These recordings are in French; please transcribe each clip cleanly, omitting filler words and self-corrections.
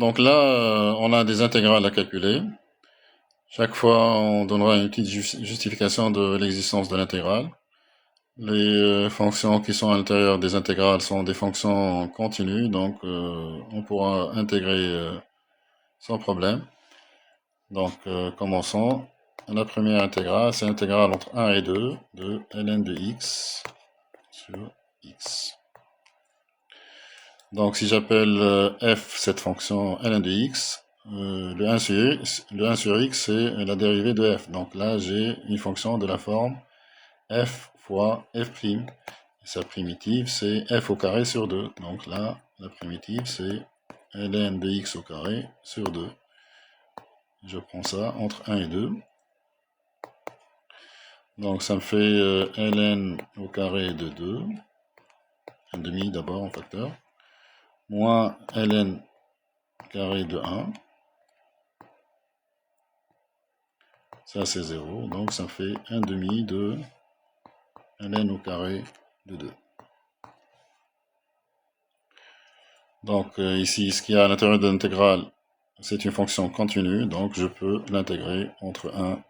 Donc là, on a des intégrales à calculer. Chaque fois, on donnera une petite justification de l'existence de l'intégrale. Les fonctions qui sont à l'intérieur des intégrales sont des fonctions continues, donc on pourra intégrer sans problème. Donc commençons. La première intégrale, c'est l'intégrale entre 1 et 2 de ln de x sur x. Donc si j'appelle f cette fonction ln de x, le 1 sur x, c'est la dérivée de f. Donc là, j'ai une fonction de la forme f fois f'. Et sa primitive, c'est f au carré sur 2. Donc là, la primitive, c'est ln de x au carré sur 2. Je prends ça entre 1 et 2. Donc ça me fait ln au carré de 2. 1 demi d'abord en facteur. Moins ln carré de 1. Ça c'est 0. Donc ça fait 1 demi de ln au carré de 2. Donc ici, ce qu'il y a à l'intérieur de l'intégrale, c'est une fonction continue. Donc je peux l'intégrer entre 1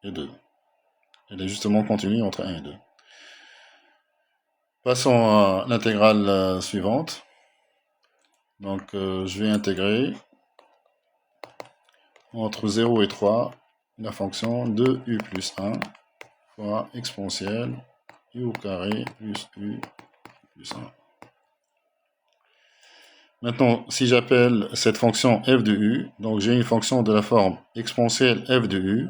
et 2. Elle est justement continue entre 1 et 2. Passons à l'intégrale suivante. Donc je vais intégrer entre 0 et 3 la fonction de u plus 1 fois exponentielle u au carré plus u plus 1. Maintenant, si j'appelle cette fonction f de u, donc j'ai une fonction de la forme exponentielle f de u,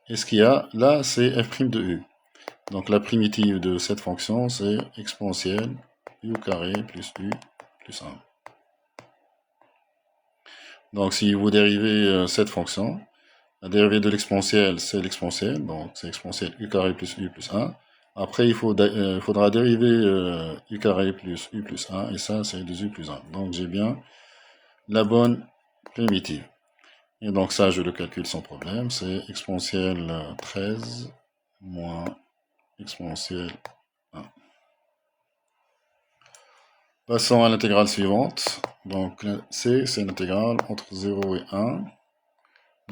et ce qu'il y a là, c'est f' de u. Donc la primitive de cette fonction, c'est exponentielle u au carré plus u plus 1. Donc si vous dérivez cette fonction, la dérivée de l'exponentielle, c'est l'exponentielle, donc c'est exponentielle u carré plus u plus 1. Après, il faudra dériver u carré plus u plus 1, et ça, c'est 2u plus 1. Donc j'ai bien la bonne primitive. Et donc ça, je le calcule sans problème, c'est exponentielle 13 moins exponentielle 1. Passons à l'intégrale suivante. Donc C, c'est l'intégrale entre 0 et 1,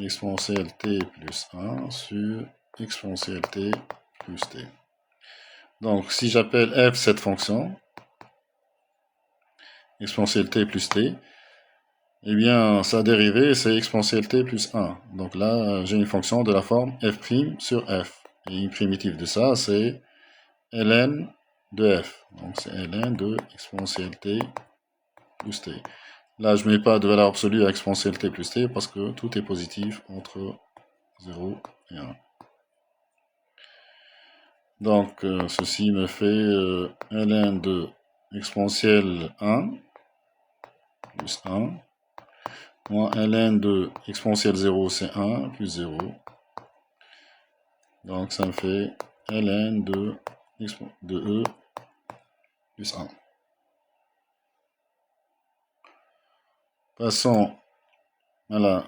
exponentielle t plus 1 sur exponentielle t plus t. Donc si j'appelle f cette fonction, exponentielle t plus t, eh bien sa dérivée c'est exponentielle t plus 1. Donc là, j'ai une fonction de la forme f' sur f. Et une primitive de ça, c'est ln de f. Donc c'est ln de exponentielle t plus t. Là, je ne mets pas de valeur absolue à exponentielle t plus t parce que tout est positif entre 0 et 1. Donc ceci me fait ln de exponentielle 1 plus 1 moins ln de exponentielle 0, c'est 1 plus 0. Donc ça me fait ln de e plus 1. Passons à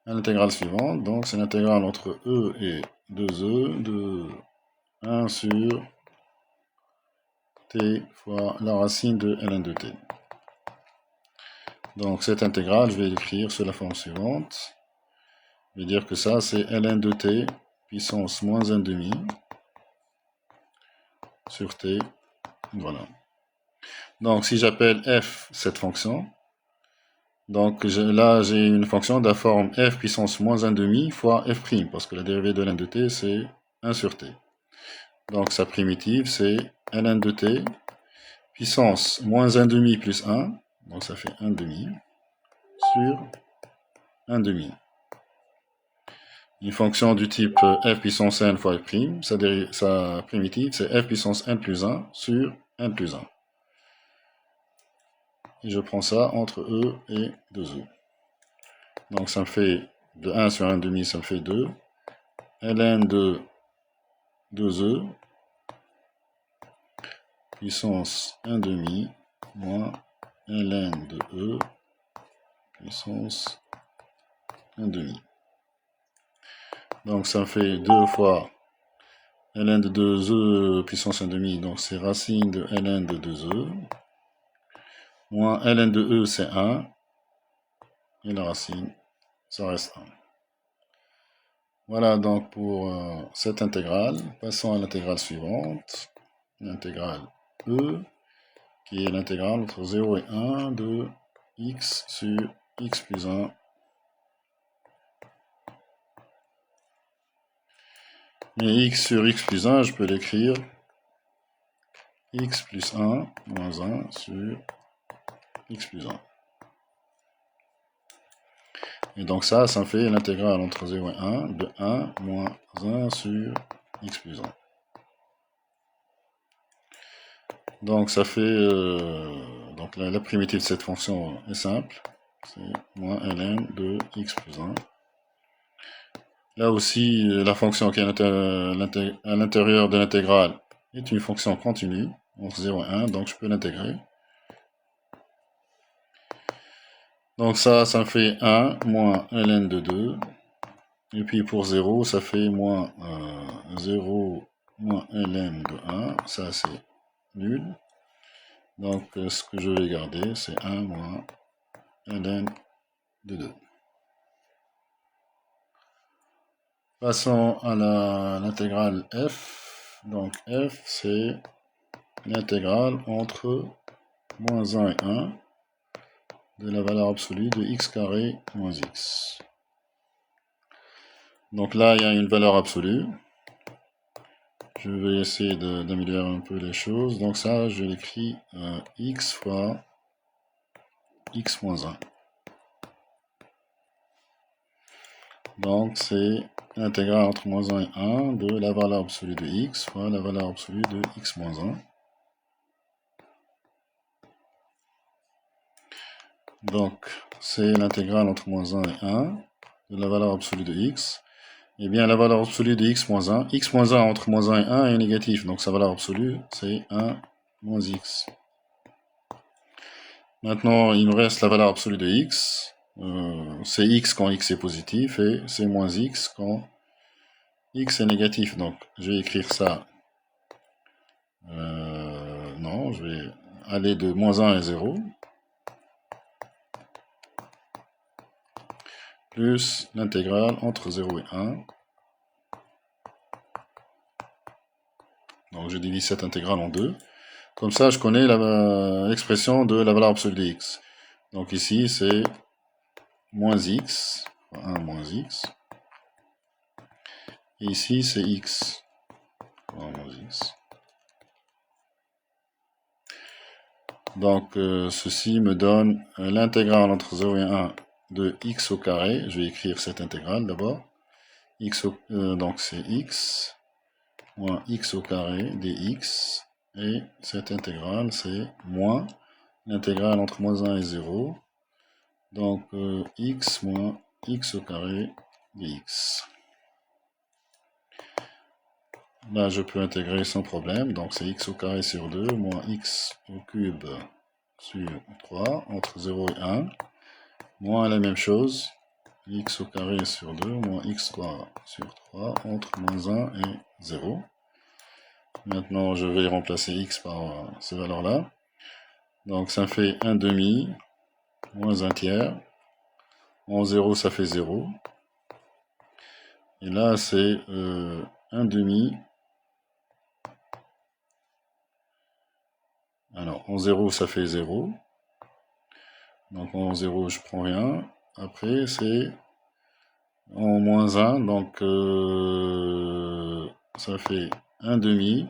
l'intégrale suivante. Donc c'est l'intégrale entre e et 2e de 1 sur t fois la racine de ln de t. Donc cette intégrale, je vais l'écrire sous la forme suivante. Je vais dire que ça, c'est ln de t puissance moins 1 demi sur t. Voilà. Donc si j'appelle f cette fonction, donc là j'ai une fonction de la forme f puissance moins 1 demi fois f', parce que la dérivée de ln de t, c'est 1 sur t. Donc sa primitive, c'est ln de t puissance moins 1 demi plus 1, donc ça fait 1 demi, sur 1 demi. Une fonction du type f puissance n fois f', sa primitive, c'est f puissance n plus 1 sur n plus 1. Et je prends ça entre e et 2e. Donc ça me fait de 1 sur 1 demi, ça me fait 2. ln de 2e puissance 1 demi moins ln de e puissance 1 demi. Donc ça me fait 2 fois ln de 2e puissance 1 demi, donc c'est racine de ln de 2e, moins ln de e, c'est 1. Et la racine, ça reste 1. Voilà donc pour cette intégrale. Passons à l'intégrale suivante. L'intégrale e, qui est l'intégrale entre 0 et 1 de x sur x plus 1. Et x sur x plus 1, je peux l'écrire x plus 1 moins 1 sur x plus 1. Et donc ça me fait l'intégrale entre 0 et 1 de 1 moins 1 sur x plus 1. Donc ça fait... donc la primitive de cette fonction est simple. C'est moins ln de x plus 1. Là aussi, la fonction qui est à l'intérieur de l'intégrale est une fonction continue entre 0 et 1, donc je peux l'intégrer. Donc ça me fait 1 moins ln de 2. Et puis pour 0, ça fait moins 0 moins ln de 1. Ça c'est nul. Donc ce que je vais garder, c'est 1 moins ln de 2. Passons à l'intégrale f. Donc f, c'est l'intégrale entre moins 1 et 1 de la valeur absolue de x carré moins x. Donc là, il y a une valeur absolue. Je vais essayer d'améliorer un peu les choses. Donc ça, je l'écris x fois x moins 1. Donc c'est l'intégrale entre moins 1 et 1 de la valeur absolue de x fois la valeur absolue de x moins 1. Donc c'est l'intégrale entre moins 1 et 1 de la valeur absolue de x. Eh bien la valeur absolue de x moins 1. X moins 1 entre moins 1 et 1 est négatif. Donc sa valeur absolue c'est 1 moins x. Maintenant il nous reste la valeur absolue de x. C'est x quand x est positif et c'est moins x quand x est négatif. Donc je vais écrire ça. Non, je vais aller de moins 1 à 0. Plus l'intégrale entre 0 et 1. Donc je divise cette intégrale en deux. Comme ça, je connais l'expression de la valeur absolue de x. Donc ici, c'est moins x, 1 moins x. Et ici, c'est x, 1 moins x. Donc ceci me donne l'intégrale entre 0 et 1 de x au carré. Je vais écrire cette intégrale d'abord. Donc c'est x moins x au carré dx. Et cette intégrale, c'est moins l'intégrale entre moins 1 et 0. Donc x moins x au carré dx. Là, je peux intégrer sans problème. Donc c'est x au carré sur 2 moins x au cube sur 3 entre 0 et 1. Moins la même chose. X au carré sur 2 moins x square sur 3 entre moins 1 et 0. Maintenant, je vais remplacer x par ces valeurs-là. Donc, ça fait 1 demi moins 1 tiers. En 0, ça fait 0. Et là, c'est 1 demi. Alors, en 0, ça fait 0. Donc, en 0, je prends rien. Après, c'est en moins 1. Donc, ça fait 1 demi.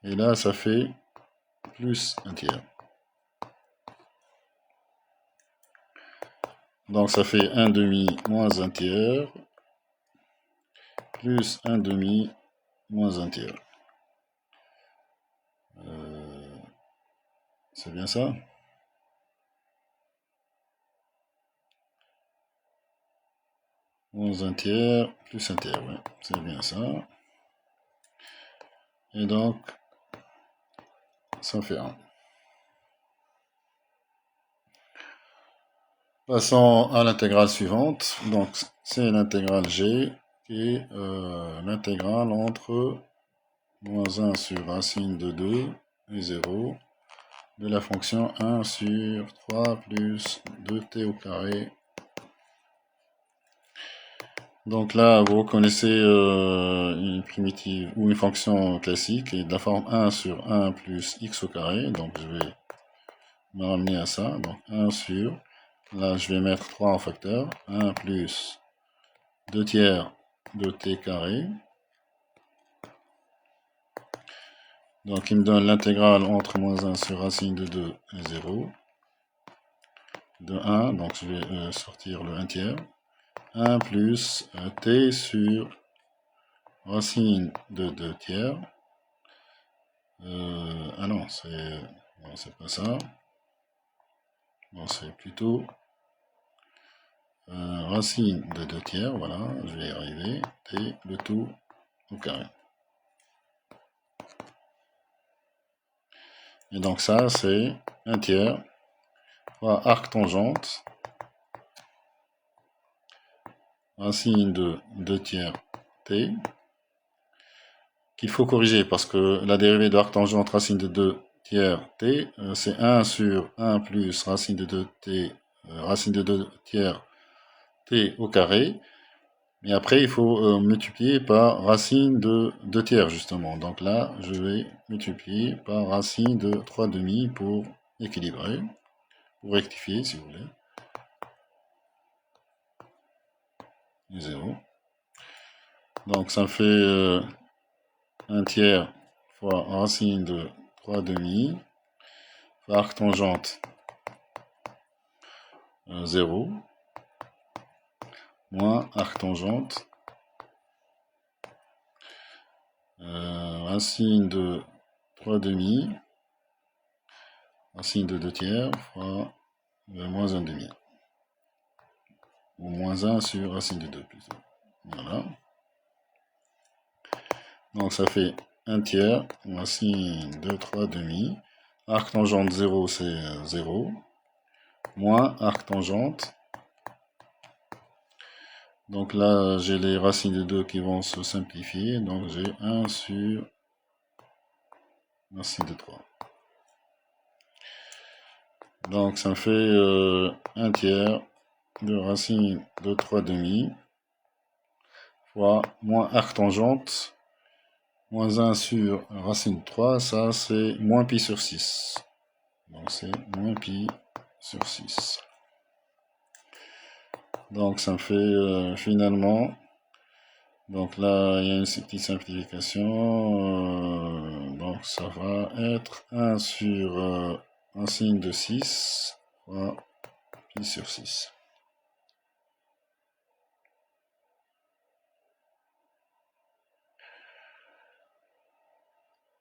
Et là, ça fait plus 1 tiers. Donc ça fait 1 demi moins 1 tiers, plus 1 demi moins 1 tiers. C'est bien ça? Moins 1 tiers, plus 1 tiers, ouais, c'est bien ça. Et donc, ça fait 1. Passons à l'intégrale suivante. Donc, c'est l'intégrale g, qui est l'intégrale entre moins 1 sur racine de 2 et 0 de la fonction 1 sur 3 plus 2t au carré. Donc là, vous reconnaissez une primitive ou une fonction classique et de la forme 1 sur 1 plus x au carré. Donc je vais me ramener à ça. Donc 1 sur, là je vais mettre 3 en facteur. 1 plus 2 tiers de t carré. Donc il me donne l'intégrale entre moins 1 sur racine de 2 et 0. De 1, donc je vais sortir le 1 tiers. 1 plus t sur racine de 2 tiers. Ah non, c'est pas ça. Bon, c'est plutôt racine de 2 tiers. Voilà, je vais y arriver. T, le tout au carré. Et donc ça, c'est 1 tiers fois arc tangente. Racine de 2 tiers t. Qu'il faut corriger parce que la dérivée de arc tangente racine de 2 tiers t, c'est 1 sur 1 plus racine de 2 t, racine de 2 tiers t au carré. Et après, il faut multiplier par racine de 2 tiers, justement. Donc là, je vais multiplier par racine de 3 demi pour équilibrer, pour rectifier, si vous voulez. 0. Donc ça fait 1 tiers fois racine de 3 demi, fois arc tangente 0, moins arc tangente, racine de 3 demi, racine de 2 tiers, fois moins 1 demi. Ou moins 1 sur racine de 2 plutôt. Voilà. Donc ça fait 1 tiers, racine de 3 demi. Arc tangente 0, c'est 0. Moins arc tangente. Donc là, j'ai les racines de 2 qui vont se simplifier. Donc j'ai 1 sur racine de 3. Donc ça me fait 1 tiers de racine de 3 demi fois moins arc tangente moins 1 sur racine de 3, ça c'est moins pi sur 6. Donc c'est moins pi sur 6. Donc ça me fait finalement, donc là il y a une petite simplification, donc ça va être 1 sur racine de 6 fois pi sur 6.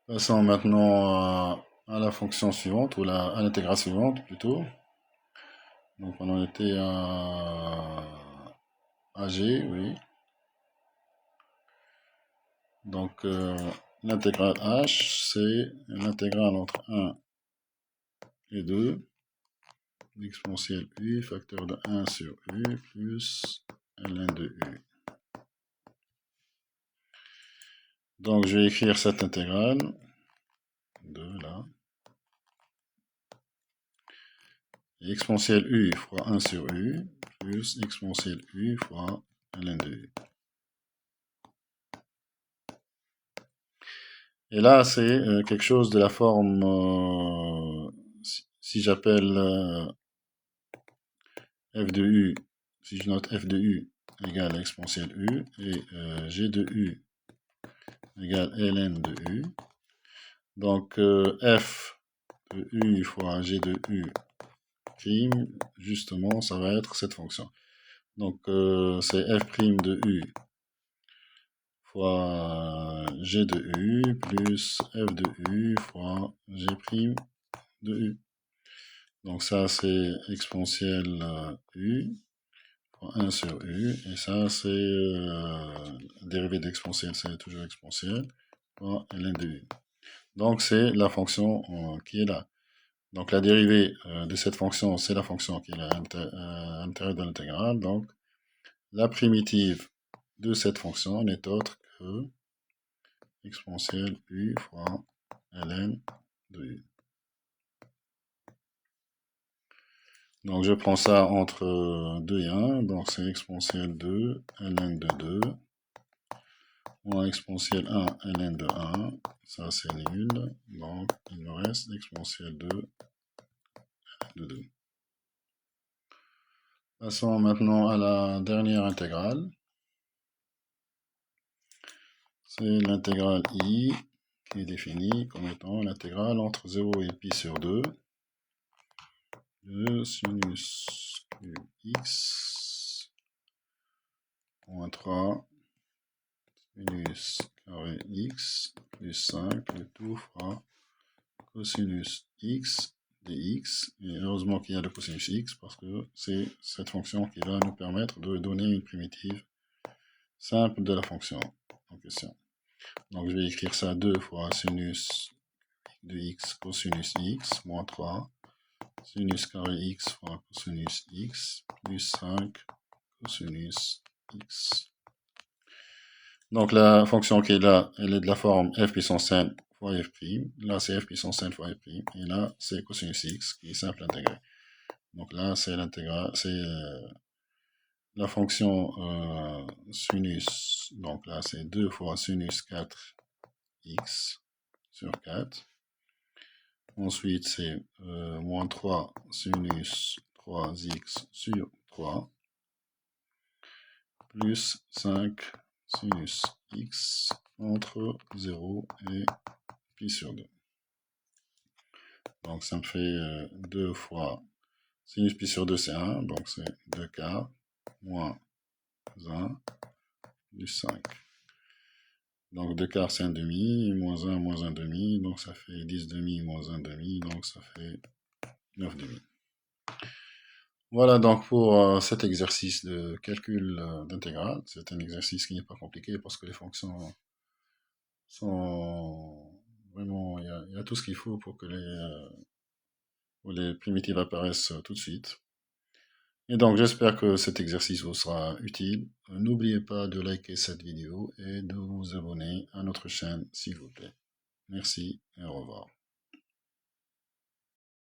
Passons maintenant à la fonction suivante, ou à l'intégrale suivante plutôt. Donc on en était à G, oui. Donc l'intégrale h, c'est l'intégrale entre 1 et 2, l'exponentielle u, facteur de 1 sur u, plus ln de u. Donc je vais écrire cette intégrale, de là, exponentielle u fois 1 sur u, plus exponentielle u fois ln de u. Et là, c'est quelque chose de la forme, si j'appelle f de u, si je note f de u égale exponentielle u, et g de u égale ln de u. Donc f de u fois g de u prime, justement, ça va être cette fonction. Donc c'est f prime de u fois g de u plus f de u fois g prime de u. Donc ça c'est exponentielle u fois 1 sur u, et ça c'est dérivée d'exponentielle, c'est toujours exponentielle, fois ln de u. Donc c'est la fonction qui est là. Donc la dérivée de cette fonction, c'est la fonction qui est à l'intérieur de l'intégrale. Donc la primitive de cette fonction n'est autre que exponentielle u fois ln de u. Donc je prends ça entre 2 et 1, donc c'est exponentielle 2, ln de 2, moins exponentielle 1, ln de 1, ça c'est nul, donc il me reste exponentielle 2 de 2. Passons maintenant à la dernière intégrale. C'est l'intégrale I qui est définie comme étant l'intégrale entre 0 et pi sur 2 de sinus qx moins 3 sinus carré x plus 5, le tout fera cosinus x dx, et heureusement qu'il y a le cosinus x parce que c'est cette fonction qui va nous permettre de donner une primitive simple de la fonction en question. Donc je vais écrire ça 2 fois sinus de x cosinus x moins 3 sinus carré x fois cosinus x plus 5 cosinus x. Donc la fonction qui est là, elle est de la forme f puissance n fois f'. Là c'est f puissance n fois f'. Et là c'est cosinus x qui est simple intégré. Donc là c'est l'intégrale, c'est la fonction sinus. Donc là c'est 2 fois sinus 4x sur 4. Ensuite c'est moins 3 sinus 3x sur 3 plus 5 sinus x entre 0 et pi sur 2. Donc ça me fait 2 fois sinus pi sur 2 c'est 1, donc c'est 2 quarts moins 1 plus 5. Donc 2 quarts c'est 1 demi, moins 1 demi, donc ça fait 10 demi moins 1 demi, donc ça fait 9 demi. Voilà donc pour cet exercice de calcul d'intégrale. C'est un exercice qui n'est pas compliqué parce que les fonctions sont vraiment, il y a tout ce qu'il faut pour que les primitives apparaissent tout de suite. Et donc j'espère que cet exercice vous sera utile. N'oubliez pas de liker cette vidéo et de vous abonner à notre chaîne s'il vous plaît. Merci et au revoir.